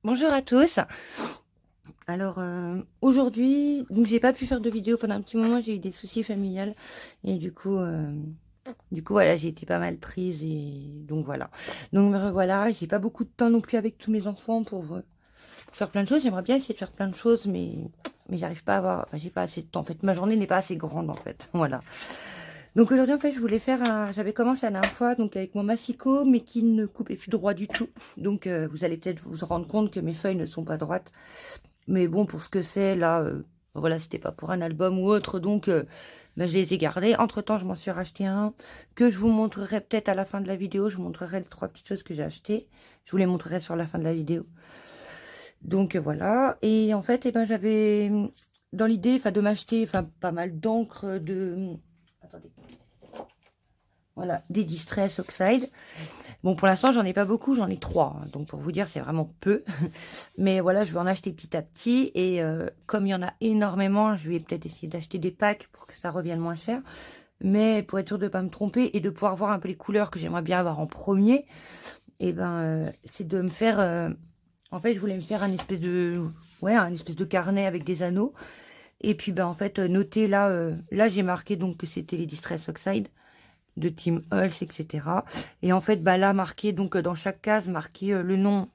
Bonjour à tous. Alors aujourd'hui, donc j'ai pas pu faire de vidéo pendant un petit moment, j'ai eu des soucis familiales et du coup voilà, j'ai été pas mal prise et donc voilà. Donc me revoilà, j'ai pas beaucoup de temps non plus avec tous mes enfants pour faire plein de choses. J'aimerais bien essayer de faire plein de choses, mais j'arrive pas à avoir, enfin j'ai pas assez de temps. En fait, ma journée n'est pas assez grande en fait. Voilà. Donc aujourd'hui en fait, je voulais faire j'avais commencé la dernière fois donc avec mon massicot, mais qui ne coupait plus droit du tout. Donc vous allez peut-être vous rendre compte que mes feuilles ne sont pas droites. Mais bon, pour ce que c'est, là, voilà, c'était pas pour un album ou autre, donc ben, je les ai gardés. Entre-temps, je m'en suis racheté un que je vous montrerai peut-être à la fin de la vidéo. Je vous montrerai les 3 petites choses que j'ai achetées. Je vous les montrerai sur la fin de la vidéo. Donc voilà. Et en fait, eh ben, j'avais dans l'idée enfin, de m'acheter pas mal d'encre de... Attendez. Voilà, des Distress Oxide. Bon, pour l'instant, j'en ai pas beaucoup, j'en ai 3. Hein, donc, pour vous dire, c'est vraiment peu. Mais voilà, je vais en acheter petit à petit. Et comme il y en a énormément, je vais peut-être essayer d'acheter des packs pour que ça revienne moins cher. Mais pour être sûr de ne pas me tromper et de pouvoir voir un peu les couleurs que j'aimerais bien avoir en premier, et ben, c'est de me faire... en fait, je voulais me faire un espèce de carnet avec des anneaux. Et puis, ben, en fait, noter là, là j'ai marqué donc que c'était les Distress Oxide de Team Hulse, etc. Et en fait, bah, là, marqué, donc dans chaque case, marqué le nom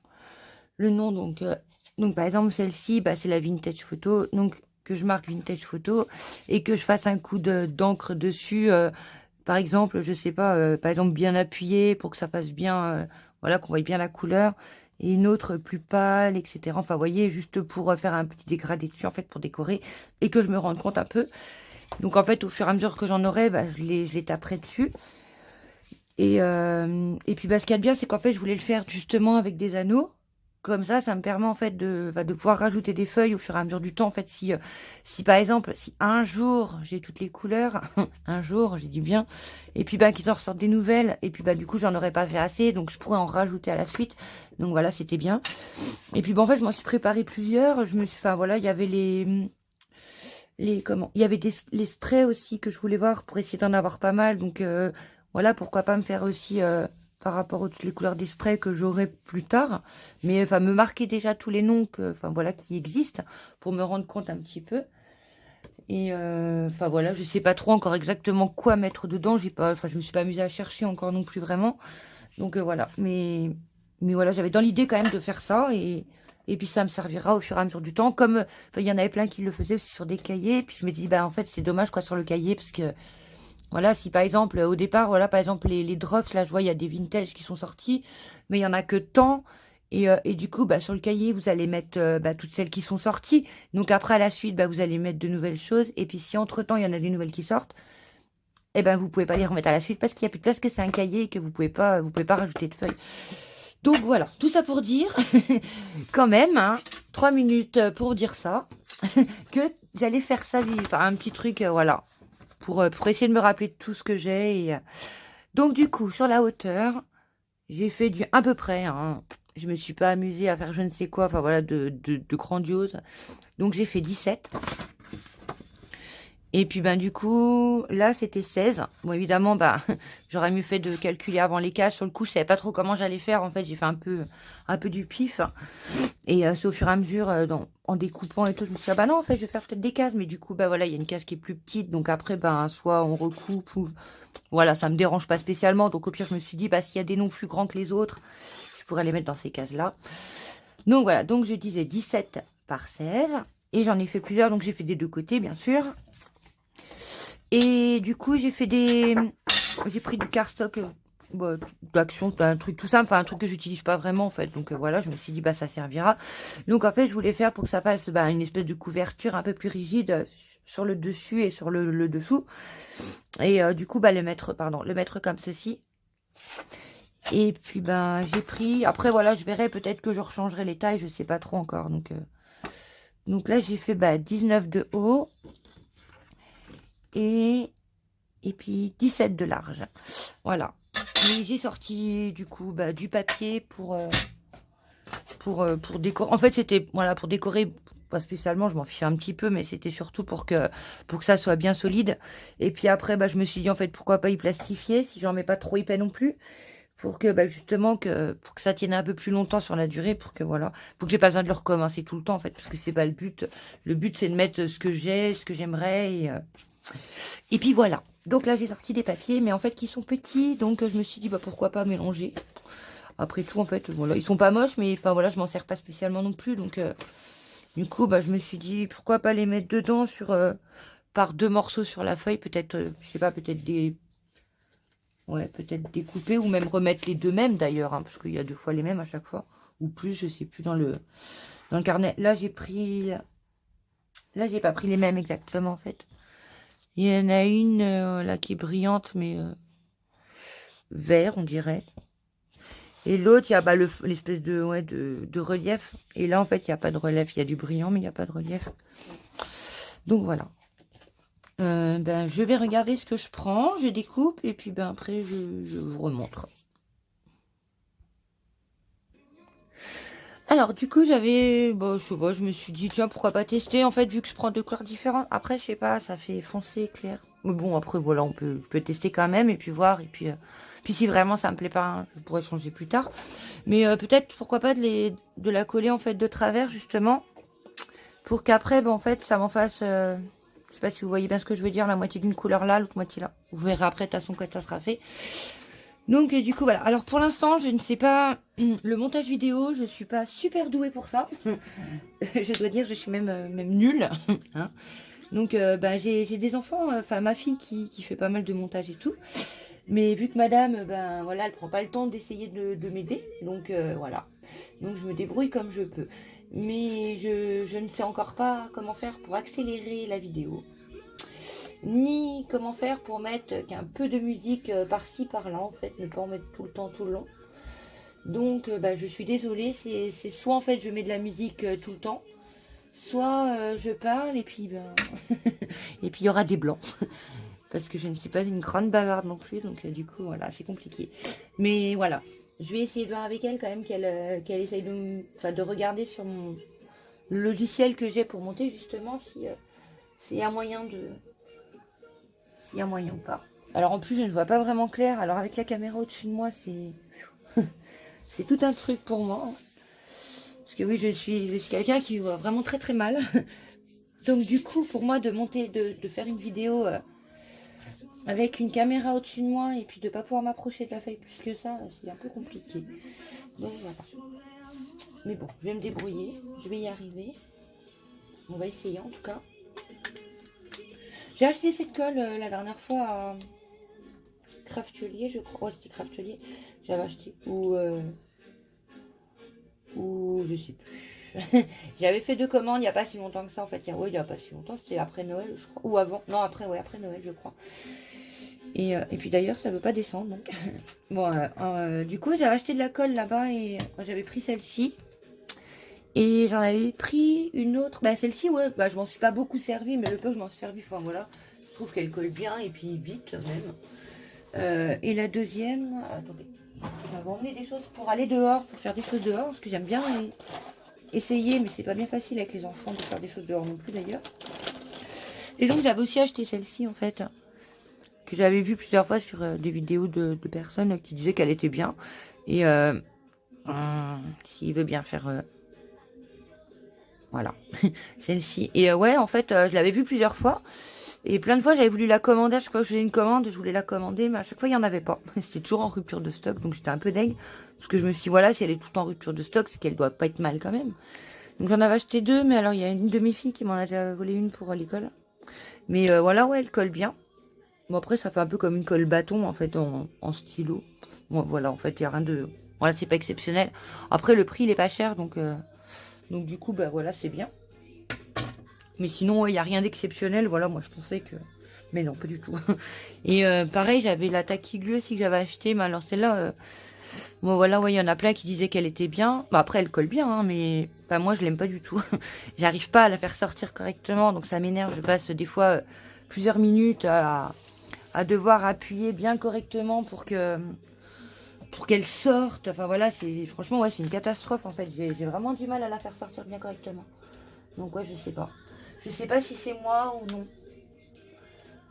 donc par exemple, celle-ci, bah, c'est la vintage photo, donc que je marque vintage photo et que je fasse un coup d'encre dessus, par exemple, je sais pas, par exemple, bien appuyé pour que ça fasse bien, voilà, qu'on voit bien la couleur, et une autre plus pâle, etc. Enfin, vous voyez, juste pour faire un petit dégradé dessus, en fait, pour décorer, et que je me rende compte un peu. Donc, en fait, au fur et à mesure que j'en aurai, bah, je les taperai dessus. Et puis, bah, ce qu'il y a de bien, c'est qu'en fait, je voulais le faire justement avec des anneaux. Comme ça me permet en fait de pouvoir rajouter des feuilles au fur et à mesure du temps. En fait, si par exemple, si un jour j'ai toutes les couleurs, un jour, j'ai dit bien, et puis bah, qu'ils en ressortent des nouvelles, et puis bah, du coup, j'en aurais pas fait assez, donc je pourrais en rajouter à la suite. Donc voilà, c'était bien. Et puis bon, en fait, je m'en suis préparé plusieurs. Enfin voilà, il y avait il y avait les sprays aussi que je voulais voir pour essayer d'en avoir pas mal. Donc voilà, pourquoi pas me faire aussi par rapport aux toutes les couleurs des sprays que j'aurai plus tard. Mais enfin, me marquer déjà tous les noms enfin voilà, qui existent pour me rendre compte un petit peu. Et enfin voilà, je sais pas trop encore exactement quoi mettre dedans. Je me suis pas amusée à chercher encore non plus vraiment. Donc voilà, mais voilà, j'avais dans l'idée quand même de faire ça et puis ça me servira au fur et à mesure du temps. Comme il y en avait plein qui le faisaient aussi sur des cahiers, puis je me dis bah en fait c'est dommage quoi sur le cahier parce que voilà, si par exemple au départ voilà par exemple les drops là je vois il y a des vintage qui sont sortis, mais il y en a que tant. Et du coup, bah, sur le cahier, vous allez mettre bah, toutes celles qui sont sorties. Donc après, à la suite, bah, vous allez mettre de nouvelles choses. Et puis si entre-temps, il y en a des nouvelles qui sortent, eh ben, vous pouvez pas les remettre à la suite parce qu'il n'y a plus de place, que c'est un cahier et que vous pouvez pas rajouter de feuilles. Donc voilà, tout ça pour dire, quand même, hein, 3 minutes pour dire ça, que j'allais faire ça, enfin, un petit truc, voilà, pour essayer de me rappeler de tout ce que j'ai. Donc du coup, sur la hauteur, j'ai fait du à peu près, hein, je me suis pas amusée à faire je ne sais quoi, enfin voilà, de grandiose. Donc j'ai fait 17. Et puis ben du coup, là c'était 16. Bon évidemment, bah j'aurais mieux fait de calculer avant les cases. Sur le coup, je savais pas trop comment j'allais faire. En fait, j'ai fait un peu du pif. Et c'est au fur et à mesure, en découpant et tout, je me suis dit, ah bah non, en fait, je vais faire peut-être des cases. Mais du coup, bah voilà, il y a une case qui est plus petite. Donc après, ben soit on recoupe ou... Voilà, ça me dérange pas spécialement. Donc au pire, je me suis dit, bah s'il y a des noms plus grands que les autres, je pourrais les mettre dans ces cases-là. Donc voilà, donc je disais 17 par 16. Et j'en ai fait plusieurs, donc j'ai fait des deux côtés, bien sûr. Et du coup, j'ai pris du cardstock d'action, un truc tout simple, enfin un truc que j'utilise pas vraiment en fait. Donc voilà, je me suis dit bah ça servira. Donc en fait, je voulais faire pour que ça fasse bah, une espèce de couverture un peu plus rigide sur le dessus et sur le dessous. Et du coup, bah le mettre comme ceci. Et puis ben j'ai pris. Après voilà, je verrai peut-être que je rechangerai les tailles, je sais pas trop encore. Donc là j'ai fait 19 de haut. Et puis 17 de large. Voilà. Et j'ai sorti du coup du papier pour décorer. En fait, c'était voilà, pour décorer, pas spécialement, je m'en fichais un petit peu, mais c'était surtout pour que ça soit bien solide. Et puis après, je me suis dit, en fait, pourquoi pas y plastifier si j'en mets pas trop épais non plus. pour que bah, justement pour que ça tienne un peu plus longtemps sur la durée, pour que voilà, pour que j'ai pas besoin de le recommencer tout le temps en fait, parce que c'est pas le but. Le but c'est de mettre ce que j'ai, ce que j'aimerais et puis voilà. Donc là j'ai sorti des papiers, mais en fait qui sont petits, donc je me suis dit bah pourquoi pas mélanger. Après tout en fait voilà, ils sont pas moches, mais enfin voilà je m'en sers pas spécialement non plus, donc du coup bah je me suis dit pourquoi pas les mettre dedans sur par 2 morceaux sur la feuille, peut-être je sais pas, peut-être des ouais, peut-être découper ou même remettre les deux mêmes d'ailleurs, hein, parce qu'il y a 2 fois les mêmes à chaque fois. Ou plus, je sais plus dans le carnet. Là, j'ai pris... Là, j'ai pas pris les mêmes exactement, en fait. Il y en a une là qui est brillante, mais vert, on dirait. Et l'autre, il y a bah, l'espèce de, ouais, de relief. Et là, en fait, il n'y a pas de relief. Il y a du brillant, mais il n'y a pas de relief. Donc, voilà. Ben, je vais regarder ce que je prends. Je découpe. Et puis, ben, après, je vous remontre. Alors, du coup, j'avais, bon, je sais pas, je me suis dit, tiens, pourquoi pas tester, en fait, vu que je prends 2 couleurs différentes. Après, je sais pas, ça fait foncé, clair. Mais bon, après, voilà, je peux tester quand même, et puis voir, et puis si vraiment ça me plaît pas, hein, je pourrais changer plus tard. Mais peut-être, pourquoi pas de la coller, en fait, de travers, justement, pour qu'après, ben, en fait, ça m'en fasse, je sais pas si vous voyez bien ce que je veux dire, la moitié d'une couleur là, l'autre moitié là. Vous verrez après, de toute façon, quand ça sera fait. Donc du coup voilà, alors pour l'instant je ne sais pas le montage vidéo, je suis pas super douée pour ça. Je dois dire je suis même nulle. Hein. Donc bah, j'ai des enfants, enfin ma fille qui fait pas mal de montage et tout. Mais vu que madame, ben voilà, elle prend pas le temps d'essayer de m'aider. Donc voilà. Donc je me débrouille comme je peux. Mais je ne sais encore pas comment faire pour accélérer la vidéo. Ni comment faire pour mettre qu'un peu de musique par-ci par-là, en fait, ne pas en mettre tout le temps tout le long. Donc bah, je suis désolée, c'est soit en fait je mets de la musique tout le temps, soit je parle et puis ben et puis il y aura des blancs. Parce que je ne suis pas une grande bavarde non plus, donc du coup voilà, c'est compliqué. Mais voilà, je vais essayer de voir avec elle quand même qu'elle essaye de regarder sur le logiciel que j'ai pour monter justement si s'il y a moyen de... S'il y a moyen ou pas. Alors en plus je ne vois pas vraiment clair. Alors avec la caméra au-dessus de moi c'est... c'est tout un truc pour moi. Parce que oui je suis quelqu'un qui voit vraiment très très mal. Donc du coup pour moi de monter, de faire une vidéo avec une caméra au-dessus de moi et puis de ne pas pouvoir m'approcher de la feuille plus que ça, c'est un peu compliqué. Donc voilà. Mais bon, je vais me débrouiller. Je vais y arriver. On va essayer en tout cas. J'ai acheté cette colle la dernière fois à Craftelier, je crois. Oh, c'était Craftelier. J'avais acheté. Ou je sais plus. J'avais fait 2 commandes il n'y a pas si longtemps que ça en fait. Ouais, il n'y a pas si longtemps, c'était après Noël, je crois. Ou avant. Non, après, ouais, après Noël, je crois. Et puis d'ailleurs, ça ne veut pas descendre. Donc. Bon, du coup, j'avais acheté de la colle là-bas et j'avais pris celle-ci. Et j'en avais pris une autre. Bah, celle-ci, ouais, bah, je m'en suis pas beaucoup servi, mais le peu que je m'en suis servi, enfin voilà. Je trouve qu'elle colle bien et puis vite même. Et la deuxième, attendez, j'avais emmené des choses pour aller dehors, pour faire des choses dehors, parce que j'aime bien essayer, mais c'est pas bien facile avec les enfants de faire des choses dehors non plus d'ailleurs. Et donc j'avais aussi acheté celle-ci en fait, que j'avais vu plusieurs fois sur des vidéos de personnes qui disaient qu'elle était bien. Et s'il veut bien faire... voilà, celle-ci. Et ouais, en fait, je l'avais vue plusieurs fois. Et plein de fois, j'avais voulu la commander. À chaque fois que je faisais une commande, je voulais la commander. Mais à chaque fois, il n'y en avait pas. C'était toujours en rupture de stock. Donc, j'étais un peu deg. Parce que je me suis dit, voilà, si elle est toute en rupture de stock, c'est qu'elle doit pas être mal quand même. Donc, j'en avais acheté 2. Mais alors, il y a une de mes filles qui m'en a déjà volé une pour l'école. Mais voilà, ouais, elle colle bien. Bon, après, ça fait un peu comme une colle bâton, en fait, en stylo. Bon, voilà, en fait, il n'y a rien de... Voilà, c'est pas exceptionnel. Après, le prix, il est pas cher. Donc du coup, bah voilà, c'est bien. Mais sinon, il n'y a rien d'exceptionnel. Voilà, moi, je pensais que... Mais non, pas du tout. Et pareil, j'avais la Taquiglue aussi que j'avais acheté. Mais alors, celle-là... Bon, voilà, ouais, il y en a plein qui disaient qu'elle était bien. Bah, après, elle colle bien, hein, mais... Bah, moi, je l'aime pas du tout. J'arrive pas à la faire sortir correctement. Donc, ça m'énerve. Je passe des fois plusieurs minutes à devoir appuyer bien correctement pour qu'elle sorte. Enfin, voilà, c'est... Franchement, ouais, c'est une catastrophe, en fait. J'ai vraiment du mal à la faire sortir bien correctement. Donc ouais, je sais pas. Je sais pas si c'est moi ou non.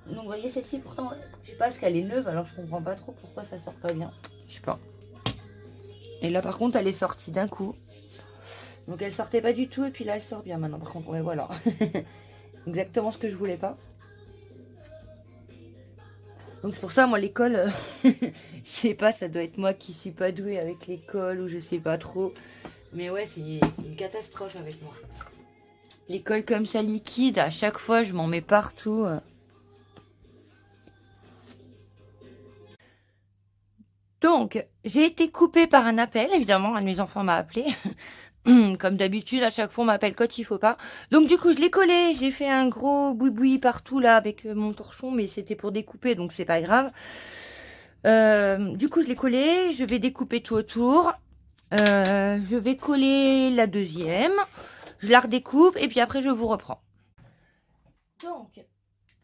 Donc vous voyez, celle-ci, pourtant, je sais pas, parce qu'elle est neuve, alors je comprends pas trop pourquoi ça sort pas bien. Je sais pas. Et là par contre elle est sortie d'un coup. Donc elle sortait pas du tout et puis là elle sort bien maintenant par contre. Ouais voilà. Exactement ce que je voulais pas. Donc c'est pour ça moi l'école, je sais pas, ça doit être moi qui suis pas douée avec l'école ou je sais pas trop. Mais ouais c'est une catastrophe avec moi. L'école comme ça liquide, à chaque fois je m'en mets partout. Donc, j'ai été coupée par un appel, évidemment, un de mes enfants m'a appelé. Comme d'habitude, à chaque fois on m'appelle quand il faut pas. Donc du coup, je l'ai collé, j'ai fait un gros boui-boui partout là avec mon torchon, mais c'était pour découper, donc c'est pas grave. Du coup, je l'ai collé, je vais découper tout autour. Je vais coller la deuxième, je la redécoupe et puis après je vous reprends. Donc,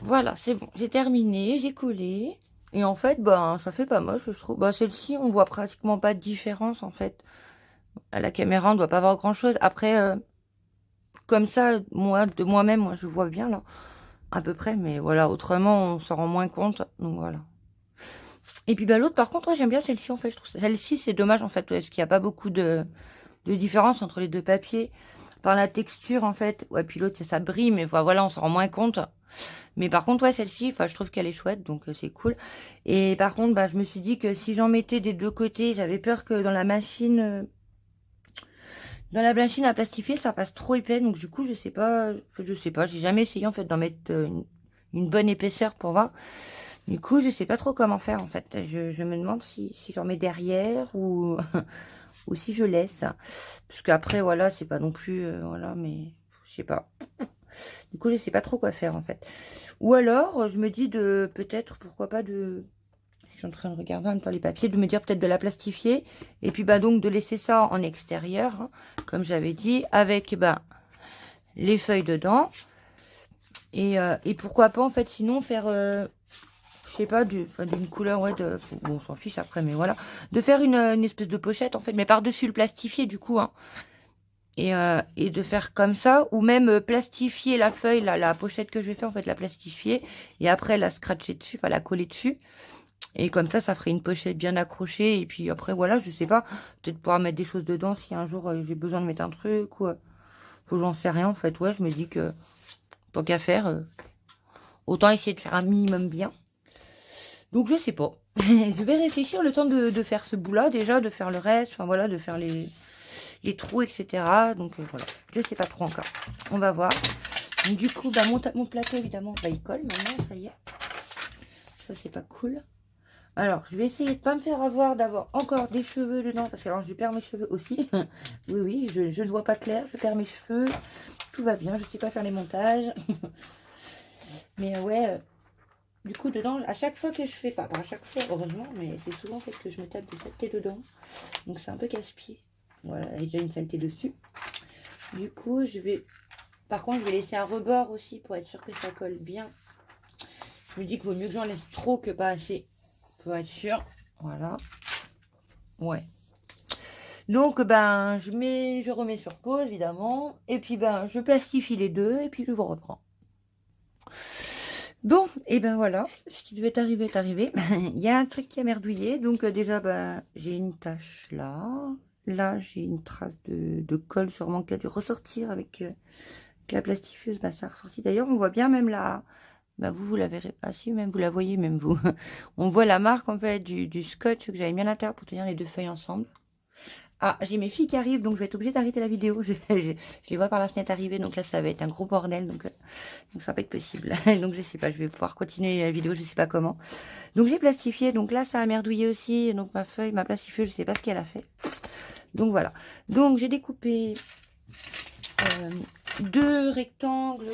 voilà, c'est bon, j'ai terminé, j'ai collé. Et en fait, ben, ça fait pas moche, je trouve. Bah, celle-ci, on voit pratiquement pas de différence, en fait. À la caméra, on doit pas voir grand-chose. Après, comme ça, moi, de moi-même, moi, je vois bien, là, à peu près. Mais voilà, autrement, on s'en rend moins compte. Donc, voilà. Et puis, bah, l'autre, par contre, ouais, j'aime bien celle-ci, en fait. Je trouve celle-ci, c'est dommage, en fait, parce qu'il n'y a pas beaucoup de différence entre les deux papiers. Par la texture, en fait. Ouais, puis l'autre, ça brille, mais voilà, on s'en rend moins compte. Mais par contre, ouais, celle-ci, je trouve qu'elle est chouette, donc c'est cool. Et par contre, bah, je me suis dit que si j'en mettais des deux côtés, j'avais peur que dans la machine à plastifier, ça passe trop épais. Donc du coup, je sais pas, j'ai jamais essayé en fait d'en mettre une bonne épaisseur pour voir. Du coup, je sais pas trop comment faire en fait. Je me demande si j'en mets derrière ou ou si je laisse. Parce qu'après, voilà, c'est pas non plus, voilà, mais je sais pas. Du coup, je sais pas trop quoi faire en fait. Ou alors, je me dis de peut-être, pourquoi pas de... Je suis en train de regarder en même temps les papiers, de me dire peut-être de la plastifier. Et puis, bah donc, de laisser ça en extérieur, hein, comme j'avais dit, avec bah, les feuilles dedans. Et pourquoi pas, en fait, sinon, faire... je sais pas, d'une couleur, ouais, bon, on s'en fiche après, mais voilà. De faire une espèce de pochette, en fait, mais par-dessus le plastifié, du coup, hein. Et de faire comme ça, ou même plastifier la feuille, la pochette que je vais faire, en fait, la plastifier, et après la scratcher dessus, enfin la coller dessus, et comme ça ferait une pochette bien accrochée, et puis après, voilà, je sais pas, peut-être pouvoir mettre des choses dedans si un jour j'ai besoin de mettre un truc, ou j'en sais rien, en fait, ouais, je me dis que, tant qu'à faire, autant essayer de faire un minimum bien. Donc, je sais pas, je vais réfléchir le temps de faire ce bout-là, déjà, de faire le reste, enfin voilà, de faire les trous, etc. Donc voilà, je sais pas trop encore. On va voir. Donc, du coup, bah, mon plateau, évidemment, bah, il colle maintenant, ça y est. Ça, c'est pas cool. Alors, je vais essayer de pas me faire avoir d'avoir encore des cheveux dedans, parce que alors je perds mes cheveux aussi. Oui, oui, je ne vois pas clair, je perds mes cheveux. Tout va bien, je sais pas faire les montages. Mais ouais, du coup, dedans, à chaque fois que je fais, pas à chaque fois, heureusement, mais c'est souvent fait que je me tape des saletés dedans. Donc, c'est un peu casse-pied. Voilà, il y a déjà une saleté dessus. Du coup, par contre, je vais laisser un rebord aussi pour être sûr que ça colle bien. Je me dis qu'il vaut mieux que j'en laisse trop que pas assez. Pour être sûr. Voilà. Ouais. Donc, ben, je remets sur pause, évidemment. Et puis, ben, je plastifie les deux et puis je vous reprends. Bon, et ben voilà. Ce qui devait arriver est arrivé. Il y a un truc qui a merdouillé. Donc, déjà, ben, j'ai une tache là. Là, j'ai une trace de colle sûrement qui a dû ressortir avec la plastifieuse. Bah, ça a ressorti. D'ailleurs, on voit bien même là. Bah, vous la verrez pas. Si, même vous la voyez, même vous. On voit la marque en fait du scotch que j'avais mis à l'intérieur pour tenir les deux feuilles ensemble. Ah, j'ai mes filles qui arrivent, donc je vais être obligée d'arrêter la vidéo. Je les vois par la fenêtre arriver, donc là ça va être un gros bordel, donc ça va pas être possible. Donc je sais pas, je vais pouvoir continuer la vidéo, je sais pas comment. Donc j'ai plastifié, donc là ça a merdouillé aussi, donc ma feuille, ma plastifieuse, je sais pas ce qu'elle a fait. Donc voilà. Donc j'ai découpé deux rectangles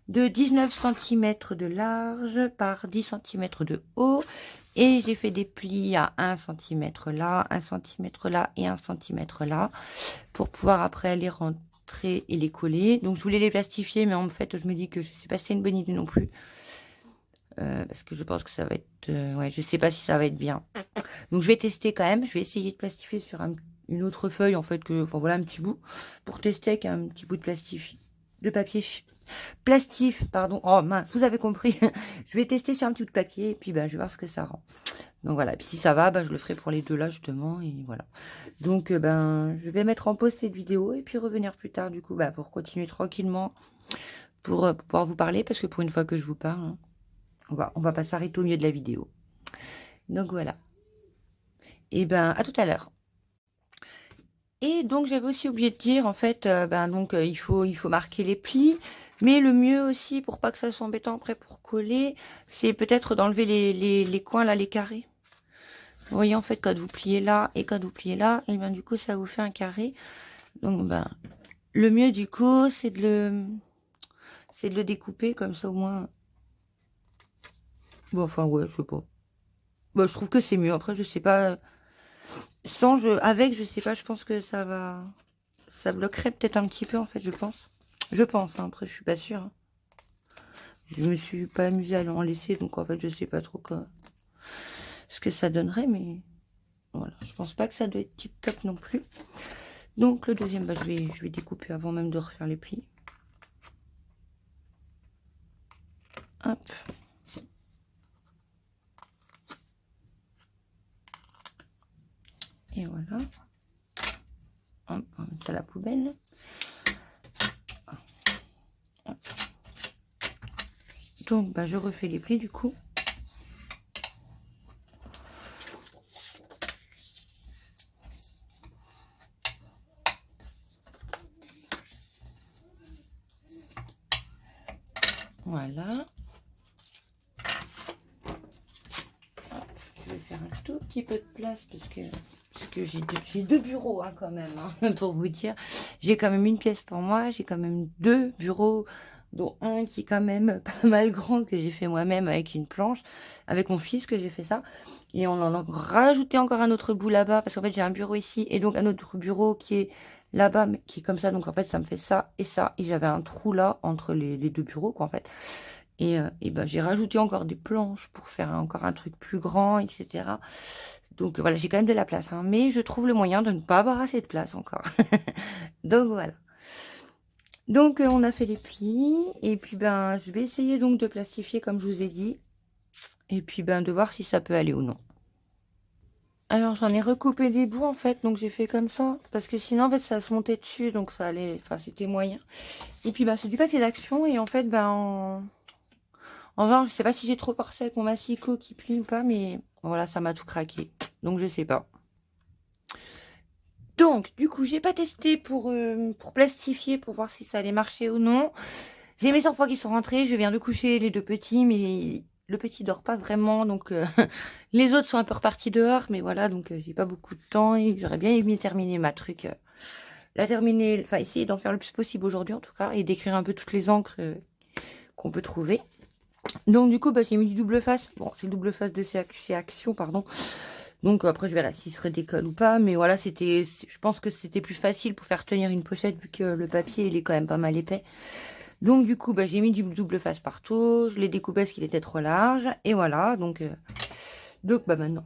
de 19 cm de large par 10 cm de haut. Et j'ai fait des plis à 1 cm là, 1 cm là et 1 cm là. Pour pouvoir après les rentrer et les coller. Donc je voulais les plastifier, mais en fait je me dis que je sais pas si c'est une bonne idée non plus. Parce que je pense que ça va être... ouais, je sais pas si ça va être bien. Donc je vais tester quand même. Je vais essayer de plastifier sur une autre feuille en fait. Enfin voilà un petit bout. Pour tester avec un petit bout de papier plastif, pardon. Oh mince, vous avez compris. Je vais tester sur un petit bout de papier et puis ben, je vais voir ce que ça rend. Donc voilà, puis si ça va, je le ferai pour les deux là justement, et voilà. Donc je vais mettre en pause cette vidéo et puis revenir plus tard du coup pour continuer tranquillement, pour pouvoir vous parler, parce que pour une fois que je vous parle, hein, on va pas s'arrêter au milieu de la vidéo. Donc voilà. Et à tout à l'heure. Et donc j'avais aussi oublié de dire, en fait, il faut marquer les plis, mais le mieux aussi, pour pas que ça soit embêtant après pour coller, c'est peut-être d'enlever les coins là, les carrés. Vous voyez, en fait, quand vous pliez là et quand vous pliez là, et du coup ça vous fait un carré. Donc le mieux du coup c'est de le découper comme ça au moins. Bon, enfin ouais, je sais pas. Je trouve que c'est mieux. Après je sais pas, avec je sais pas, je pense que ça bloquerait peut-être un petit peu, en fait, je pense, hein. Après je suis pas sûre, hein. Je me suis pas amusée à en laisser, donc en fait je sais pas trop ce que ça donnerait, mais voilà, je pense pas que ça doit être tip top non plus. Donc le deuxième, je vais découper avant même de refaire les plis. Hop. Et voilà. Hop, on va mettre ça à la poubelle. Hop. Donc je refais les plis du coup. Voilà. Je vais faire un tout petit peu de place parce que j'ai deux bureaux, hein, quand même, hein, pour vous dire. J'ai quand même une pièce pour moi, j'ai quand même deux bureaux, dont un qui est quand même pas mal grand, que j'ai fait moi-même avec une planche, avec mon fils que j'ai fait ça. Et on en a rajouté encore un autre bout là-bas, parce qu'en fait j'ai un bureau ici et donc un autre bureau qui est là-bas, mais qui est comme ça. Donc en fait ça me fait ça. Et j'avais un trou là entre les deux bureaux, quoi, en fait. Et j'ai rajouté encore des planches pour faire encore un truc plus grand, etc. Donc voilà, j'ai quand même de la place, hein, mais je trouve le moyen de ne pas avoir assez de place encore. Donc voilà. Donc on a fait les plis, et puis je vais essayer donc de plastifier comme je vous ai dit, et puis de voir si ça peut aller ou non. Alors j'en ai recoupé des bouts, en fait, donc j'ai fait comme ça, parce que sinon en fait ça se montait dessus, donc ça allait, enfin c'était moyen. Et puis c'est du papier d'action, et en fait en revanche, je sais pas si j'ai trop forcé avec mon massicot qui plie ou pas, mais voilà, ça m'a tout craqué. Donc je sais pas. Donc du coup, j'ai pas testé pour plastifier, pour voir si ça allait marcher ou non. J'ai mes enfants qui sont rentrés, je viens de coucher les deux petits, mais le petit dort pas vraiment, donc les autres sont un peu repartis dehors, mais voilà, donc j'ai pas beaucoup de temps et j'aurais bien aimé terminer ma truc. La terminer, enfin essayer d'en faire le plus possible aujourd'hui en tout cas, et d'écrire un peu toutes les encres qu'on peut trouver. Donc du coup j'ai mis du double face. Bon, c'est le double face de chez Action, pardon. Donc après je verrai s'il se redécolle ou pas, mais voilà, je pense que c'était plus facile pour faire tenir une pochette, vu que le papier il est quand même pas mal épais. Donc du coup j'ai mis du double face partout, je l'ai découpé parce qu'il était trop large, et voilà. Donc maintenant